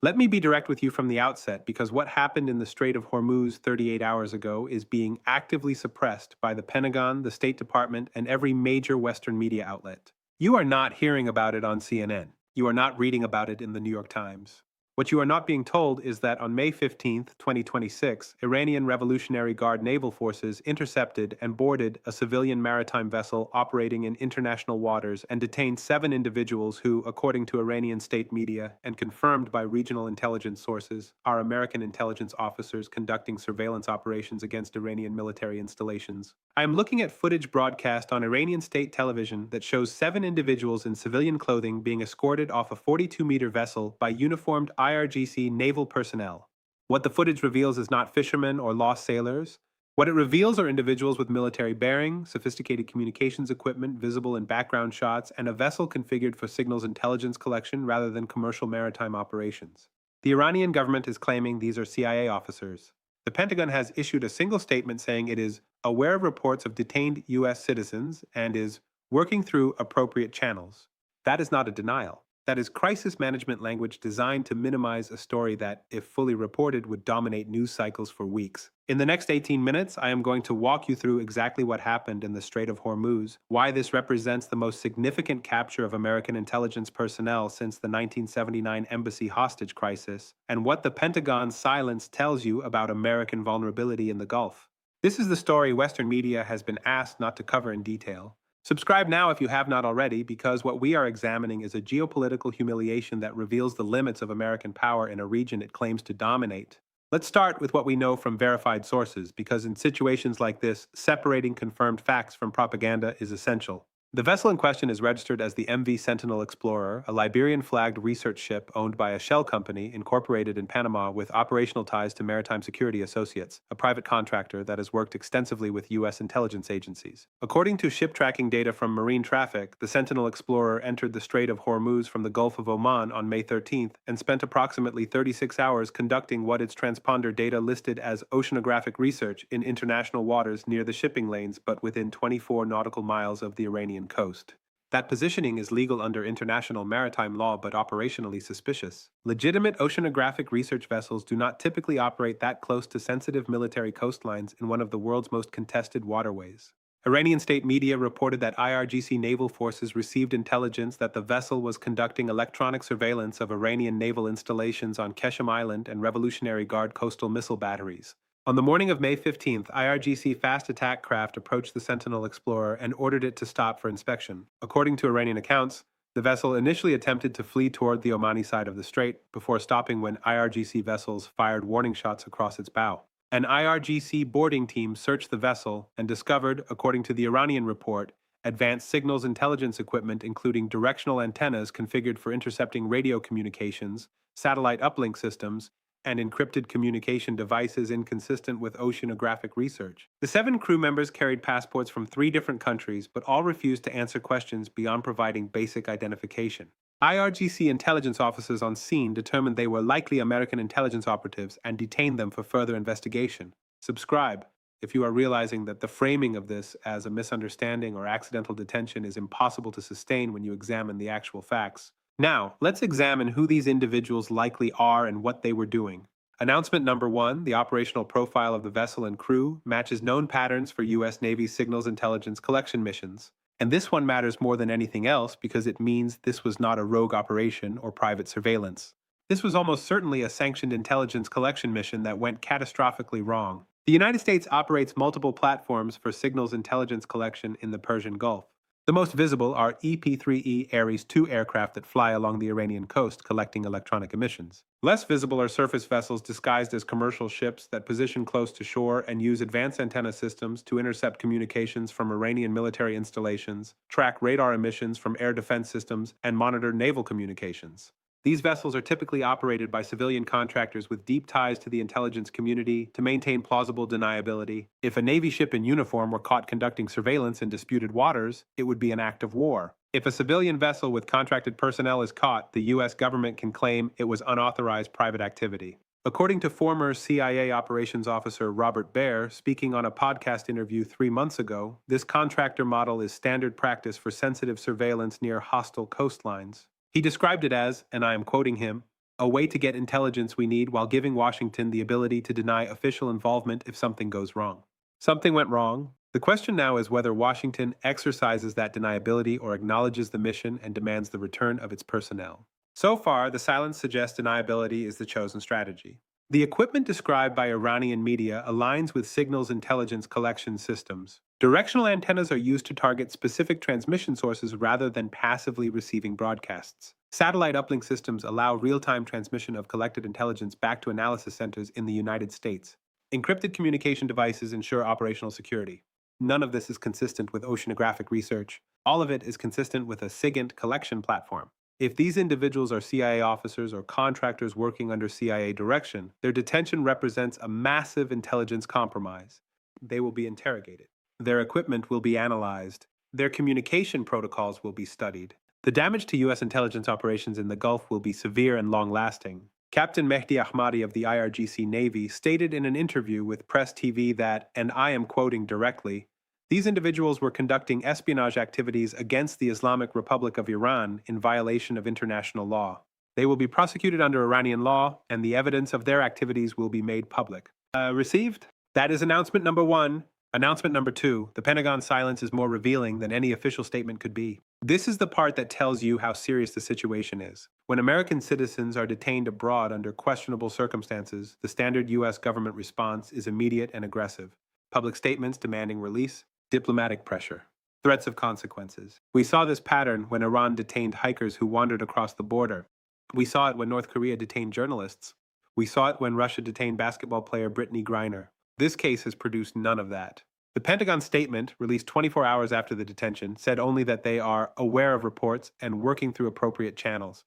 Let me be direct with you from the outset because what happened in the Strait of Hormuz 38 hours ago is being actively suppressed by the Pentagon, the State Department, and every major Western media outlet. You are not hearing about it on CNN. You are not reading about it in the New York Times. What you are not being told is that on May 15th, 2026, Iranian Revolutionary Guard naval forces intercepted and boarded a civilian maritime vessel operating in international waters and detained 7 individuals who, according to Iranian state media and confirmed by regional intelligence sources, are American intelligence officers conducting surveillance operations against Iranian military installations. I am looking at footage broadcast on Iranian state television that shows 7 individuals in civilian clothing being escorted off a 42-meter vessel by uniformed IRGC naval personnel. What the footage reveals is not fishermen or lost sailors. What it reveals are individuals with military bearing, sophisticated communications equipment visible in background shots, and a vessel configured for signals intelligence collection rather than commercial maritime operations. The Iranian government is claiming these are CIA officers. The Pentagon has issued a single statement saying it is aware of reports of detained U.S. citizens and is working through appropriate channels. That is not a denial. That is crisis management language designed to minimize a story that, if fully reported, would dominate news cycles for weeks. In the next 18 minutes, I am going to walk you through exactly what happened in the Strait of Hormuz, why this represents the most significant capture of American intelligence personnel since the 1979 embassy hostage crisis, and what the Pentagon's silence tells you about American vulnerability in the Gulf. This is the story Western media has been asked not to cover in detail. Subscribe now if you have not already, because what we are examining is a geopolitical humiliation that reveals the limits of American power in a region it claims to dominate. Let's start with what we know from verified sources, because in situations like this, separating confirmed facts from propaganda is essential. The vessel in question is registered as the MV Sentinel Explorer, a Liberian-flagged research ship owned by a shell company incorporated in Panama with operational ties to Maritime Security Associates, a private contractor that has worked extensively with U.S. intelligence agencies. According to ship tracking data from marine traffic, the Sentinel Explorer entered the Strait of Hormuz from the Gulf of Oman on May 13th and spent approximately 36 hours conducting what its transponder data listed as oceanographic research in international waters near the shipping lanes but within 24 nautical miles of the Iranian coast. That positioning is legal under international maritime law but operationally suspicious. Legitimate oceanographic research vessels do not typically operate that close to sensitive military coastlines in one of the world's most contested waterways. Iranian state media reported that IRGC naval forces received intelligence that the vessel was conducting electronic surveillance of Iranian naval installations on Keshem Island and Revolutionary Guard coastal missile batteries. On the morning of May 15th, IRGC fast attack craft approached the Sentinel Explorer and ordered it to stop for inspection. According to Iranian accounts, the vessel initially attempted to flee toward the Omani side of the strait before stopping when IRGC vessels fired warning shots across its bow. An IRGC boarding team searched the vessel and discovered, according to the Iranian report, advanced signals intelligence equipment including directional antennas configured for intercepting radio communications, satellite uplink systems, and encrypted communication devices inconsistent with oceanographic research. The 7 crew members carried passports from 3 different countries, but all refused to answer questions beyond providing basic identification. IRGC intelligence officers on scene determined they were likely American intelligence operatives and detained them for further investigation. Subscribe if you are realizing that the framing of this as a misunderstanding or accidental detention is impossible to sustain when you examine the actual facts. Now, let's examine who these individuals likely are and what they were doing. Announcement number 1, the operational profile of the vessel and crew, matches known patterns for U.S. Navy signals intelligence collection missions. And this one matters more than anything else because it means this was not a rogue operation or private surveillance. This was almost certainly a sanctioned intelligence collection mission that went catastrophically wrong. The United States operates multiple platforms for signals intelligence collection in the Persian Gulf. The most visible are EP-3E Ares II aircraft that fly along the Iranian coast collecting electronic emissions. Less visible are surface vessels disguised as commercial ships that position close to shore and use advanced antenna systems to intercept communications from Iranian military installations, track radar emissions from air defense systems, and monitor naval communications. These vessels are typically operated by civilian contractors with deep ties to the intelligence community to maintain plausible deniability. If a Navy ship in uniform were caught conducting surveillance in disputed waters, it would be an act of war. If a civilian vessel with contracted personnel is caught, the U.S. government can claim it was unauthorized private activity. According to former CIA operations officer Robert Baer, speaking on a podcast interview 3 months ago, this contractor model is standard practice for sensitive surveillance near hostile coastlines. He described it as, and I am quoting him, a way to get intelligence we need while giving Washington the ability to deny official involvement if something goes wrong. Something went wrong. The question now is whether Washington exercises that deniability or acknowledges the mission and demands the return of its personnel. So far, the silence suggests deniability is the chosen strategy. The equipment described by Iranian media aligns with signals intelligence collection systems. Directional antennas are used to target specific transmission sources rather than passively receiving broadcasts. Satellite uplink systems allow real-time transmission of collected intelligence back to analysis centers in the United States. Encrypted communication devices ensure operational security. None of this is consistent with oceanographic research. All of it is consistent with a SIGINT collection platform. If these individuals are CIA officers or contractors working under CIA direction, their detention represents a massive intelligence compromise. They will be interrogated. Their equipment will be analyzed. Their communication protocols will be studied. The damage to U.S. intelligence operations in the Gulf will be severe and long-lasting. Captain Mehdi Ahmadi of the IRGC Navy stated in an interview with Press TV that, and I am quoting directly, "These individuals were conducting espionage activities against the Islamic Republic of Iran in violation of international law. They will be prosecuted under Iranian law, and the evidence of their activities will be made public." Received? That is announcement number 1. Announcement number 2. The Pentagon's silence is more revealing than any official statement could be. This is the part that tells you how serious the situation is. When American citizens are detained abroad under questionable circumstances, the standard U.S. government response is immediate and aggressive. Public statements demanding release, diplomatic pressure, threats of consequences. We saw this pattern when Iran detained hikers who wandered across the border. We saw it when North Korea detained journalists. We saw it when Russia detained basketball player Brittany Griner. This case has produced none of that. The Pentagon statement, released 24 hours after the detention, said only that they are aware of reports and working through appropriate channels.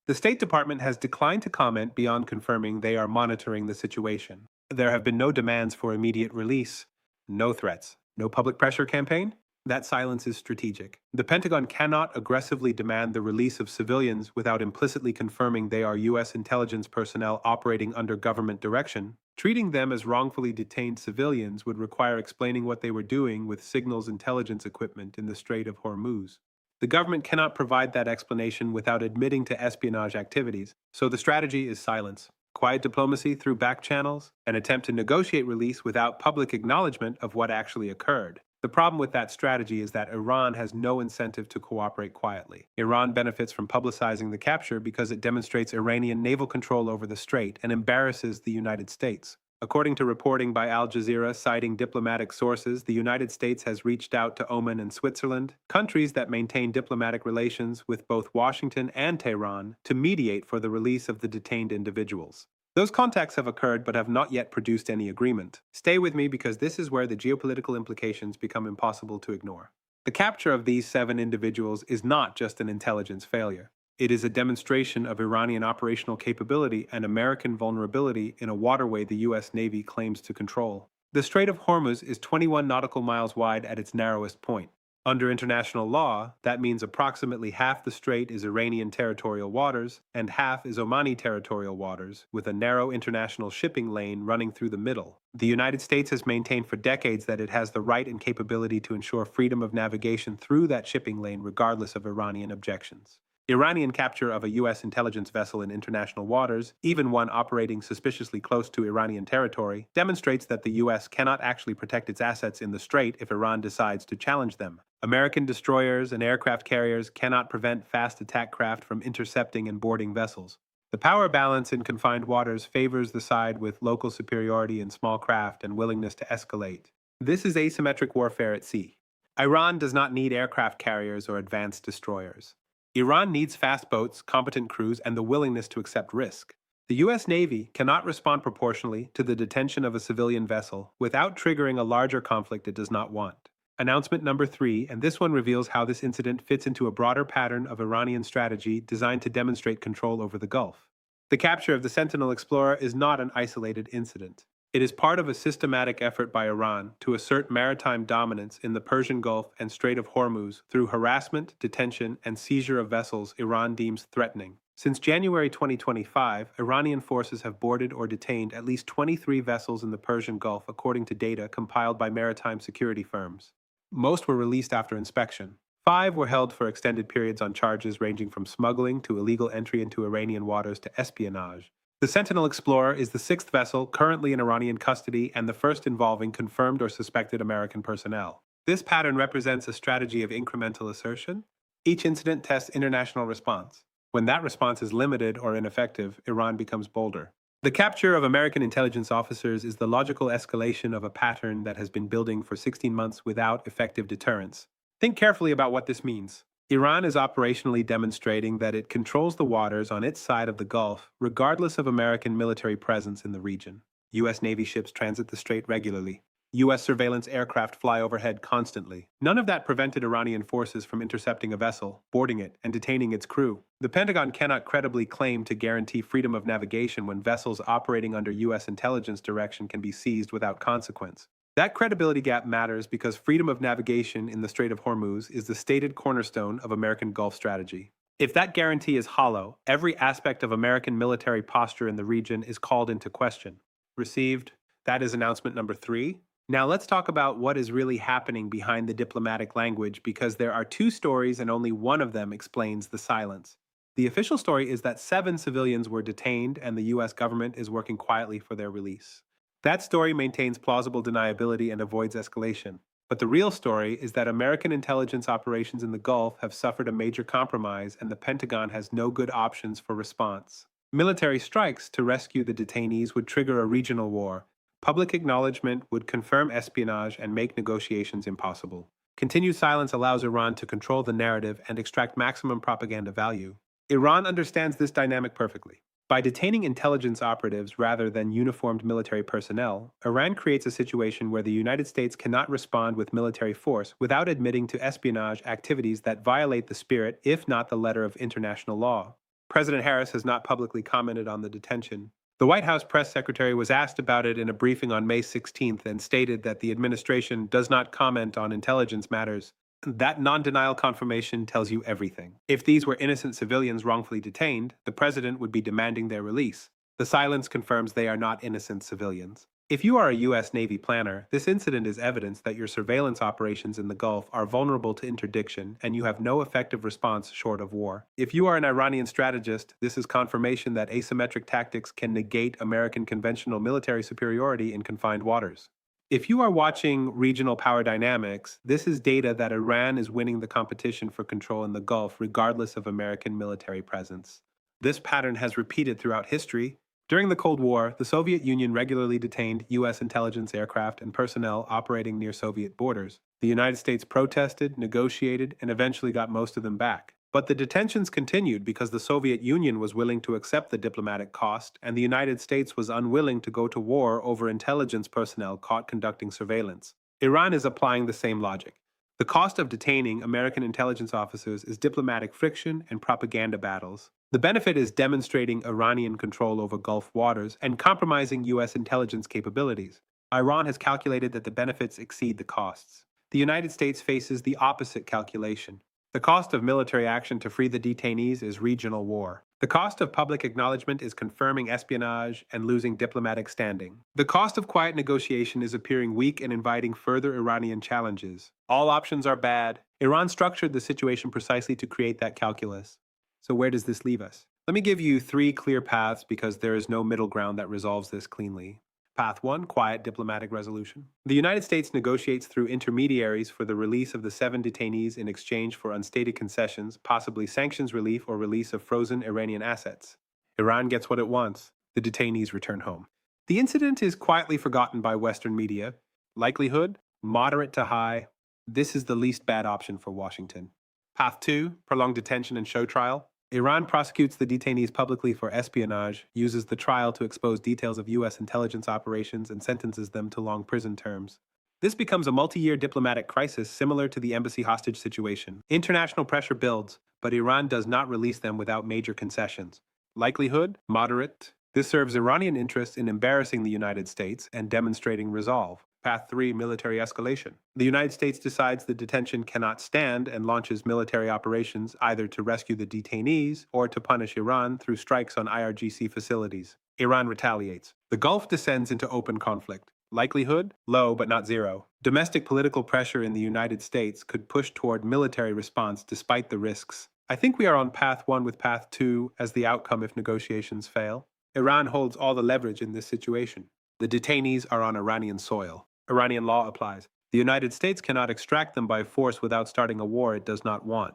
The State Department has declined to comment beyond confirming they are monitoring the situation. There have been no demands for immediate release, no threats. No public pressure campaign? That silence is strategic. The Pentagon cannot aggressively demand the release of civilians without implicitly confirming they are U.S. intelligence personnel operating under government direction. Treating them as wrongfully detained civilians would require explaining what they were doing with signals intelligence equipment in the Strait of Hormuz. The government cannot provide that explanation without admitting to espionage activities, so the strategy is silence. Quiet diplomacy through back channels, an attempt to negotiate release without public acknowledgement of what actually occurred. The problem with that strategy is that Iran has no incentive to cooperate quietly. Iran benefits from publicizing the capture because it demonstrates Iranian naval control over the strait and embarrasses the United States. According to reporting by Al Jazeera citing diplomatic sources, the United States has reached out to Oman and Switzerland, countries that maintain diplomatic relations with both Washington and Tehran, to mediate for the release of the detained individuals. Those contacts have occurred but have not yet produced any agreement. Stay with me because this is where the geopolitical implications become impossible to ignore. The capture of these 7 individuals is not just an intelligence failure. It is a demonstration of Iranian operational capability and American vulnerability in a waterway the U.S. Navy claims to control. The Strait of Hormuz is 21 nautical miles wide at its narrowest point. Under international law, that means approximately half the strait is Iranian territorial waters and half is Omani territorial waters, with a narrow international shipping lane running through the middle. The United States has maintained for decades that it has the right and capability to ensure freedom of navigation through that shipping lane regardless of Iranian objections. Iranian capture of a U.S. intelligence vessel in international waters, even one operating suspiciously close to Iranian territory, demonstrates that the U.S. cannot actually protect its assets in the strait if Iran decides to challenge them. American destroyers and aircraft carriers cannot prevent fast attack craft from intercepting and boarding vessels. The power balance in confined waters favors the side with local superiority in small craft and willingness to escalate. This is asymmetric warfare at sea. Iran does not need aircraft carriers or advanced destroyers. Iran needs fast boats, competent crews, and the willingness to accept risk. The U.S. Navy cannot respond proportionally to the detention of a civilian vessel without triggering a larger conflict it does not want. Announcement number 3, and this one reveals how this incident fits into a broader pattern of Iranian strategy designed to demonstrate control over the Gulf. The capture of the Sentinel Explorer is not an isolated incident. It is part of a systematic effort by Iran to assert maritime dominance in the Persian Gulf and Strait of Hormuz through harassment, detention, and seizure of vessels Iran deems threatening. Since January 2025, Iranian forces have boarded or detained at least 23 vessels in the Persian Gulf according to data compiled by maritime security firms. Most were released after inspection. 5 were held for extended periods on charges ranging from smuggling to illegal entry into Iranian waters to espionage. The Sentinel Explorer is the sixth vessel currently in Iranian custody and the first involving confirmed or suspected American personnel. This pattern represents a strategy of incremental assertion. Each incident tests international response. When that response is limited or ineffective, Iran becomes bolder. The capture of American intelligence officers is the logical escalation of a pattern that has been building for 16 months without effective deterrence. Think carefully about what this means. Iran is operationally demonstrating that it controls the waters on its side of the Gulf, regardless of American military presence in the region. U.S. Navy ships transit the strait regularly. U.S. surveillance aircraft fly overhead constantly. None of that prevented Iranian forces from intercepting a vessel, boarding it, and detaining its crew. The Pentagon cannot credibly claim to guarantee freedom of navigation when vessels operating under U.S. intelligence direction can be seized without consequence. That credibility gap matters because freedom of navigation in the Strait of Hormuz is the stated cornerstone of American Gulf strategy. If that guarantee is hollow, every aspect of American military posture in the region is called into question. Received. That is announcement number 3. Now let's talk about what is really happening behind the diplomatic language because there are 2 stories and only one of them explains the silence. The official story is that 7 civilians were detained and the U.S. government is working quietly for their release. That story maintains plausible deniability and avoids escalation. But the real story is that American intelligence operations in the Gulf have suffered a major compromise and the Pentagon has no good options for response. Military strikes to rescue the detainees would trigger a regional war. Public acknowledgement would confirm espionage and make negotiations impossible. Continued silence allows Iran to control the narrative and extract maximum propaganda value. Iran understands this dynamic perfectly. By detaining intelligence operatives rather than uniformed military personnel, Iran creates a situation where the United States cannot respond with military force without admitting to espionage activities that violate the spirit, if not the letter, of international law. President Harris has not publicly commented on the detention. The White House press secretary was asked about it in a briefing on May 16th and stated that the administration does not comment on intelligence matters. That non-denial confirmation tells you everything. If these were innocent civilians wrongfully detained, the president would be demanding their release. The silence confirms they are not innocent civilians. If you are a U.S. Navy planner, this incident is evidence that your surveillance operations in the Gulf are vulnerable to interdiction and you have no effective response short of war. If you are an Iranian strategist, this is confirmation that asymmetric tactics can negate American conventional military superiority in confined waters. If you are watching regional power dynamics, this is data that Iran is winning the competition for control in the Gulf regardless of American military presence. This pattern has repeated throughout history. During the Cold War, the Soviet Union regularly detained U.S. intelligence aircraft and personnel operating near Soviet borders. The United States protested, negotiated, and eventually got most of them back. But the detentions continued because the Soviet Union was willing to accept the diplomatic cost, and the United States was unwilling to go to war over intelligence personnel caught conducting surveillance. Iran is applying the same logic. The cost of detaining American intelligence officers is diplomatic friction and propaganda battles. The benefit is demonstrating Iranian control over Gulf waters and compromising U.S. intelligence capabilities. Iran has calculated that the benefits exceed the costs. The United States faces the opposite calculation. The cost of military action to free the detainees is regional war. The cost of public acknowledgement is confirming espionage and losing diplomatic standing. The cost of quiet negotiation is appearing weak and inviting further Iranian challenges. All options are bad. Iran structured the situation precisely to create that calculus. So where does this leave us? Let me give you 3 clear paths because there is no middle ground that resolves this cleanly. Path 1, quiet diplomatic resolution. The United States negotiates through intermediaries for the release of the 7 detainees in exchange for unstated concessions, possibly sanctions relief or release of frozen Iranian assets. Iran gets what it wants. The detainees return home. The incident is quietly forgotten by Western media. Likelihood? Moderate to high. This is the least bad option for Washington. Path 2, prolonged detention and show trial. Iran prosecutes the detainees publicly for espionage, uses the trial to expose details of U.S. intelligence operations, and sentences them to long prison terms. This becomes a multi-year diplomatic crisis similar to the embassy hostage situation. International pressure builds, but Iran does not release them without major concessions. Likelihood? Moderate. This serves Iranian interests in embarrassing the United States and demonstrating resolve. Path 3, military escalation. The United States decides the detention cannot stand and launches military operations either to rescue the detainees or to punish Iran through strikes on IRGC facilities. Iran retaliates. The Gulf descends into open conflict. Likelihood? Low, but not zero. Domestic political pressure in the United States could push toward military response despite the risks. I think we are on path one with path two as the outcome if negotiations fail. Iran holds all the leverage in this situation. The detainees are on Iranian soil. Iranian law applies. The United States cannot extract them by force without starting a war it does not want.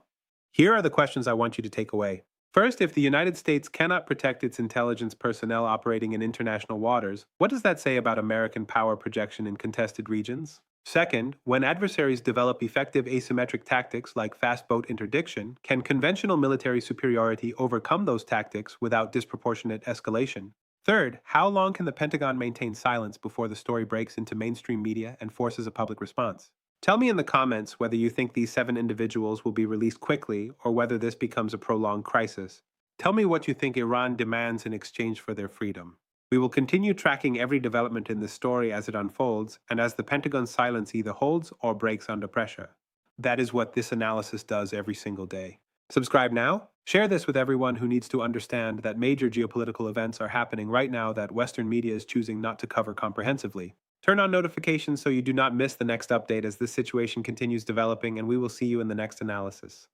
Here are the questions I want you to take away. First, if the United States cannot protect its intelligence personnel operating in international waters, what does that say about American power projection in contested regions? Second, when adversaries develop effective asymmetric tactics like fast boat interdiction, can conventional military superiority overcome those tactics without disproportionate escalation? Third, how long can the Pentagon maintain silence before the story breaks into mainstream media and forces a public response? Tell me in the comments whether you think these 7 individuals will be released quickly or whether this becomes a prolonged crisis. Tell me what you think Iran demands in exchange for their freedom. We will continue tracking every development in this story as it unfolds and as the Pentagon's silence either holds or breaks under pressure. That is what this analysis does every single day. Subscribe now. Share this with everyone who needs to understand that major geopolitical events are happening right now that Western media is choosing not to cover comprehensively. Turn on notifications so you do not miss the next update as this situation continues developing, and we will see you in the next analysis.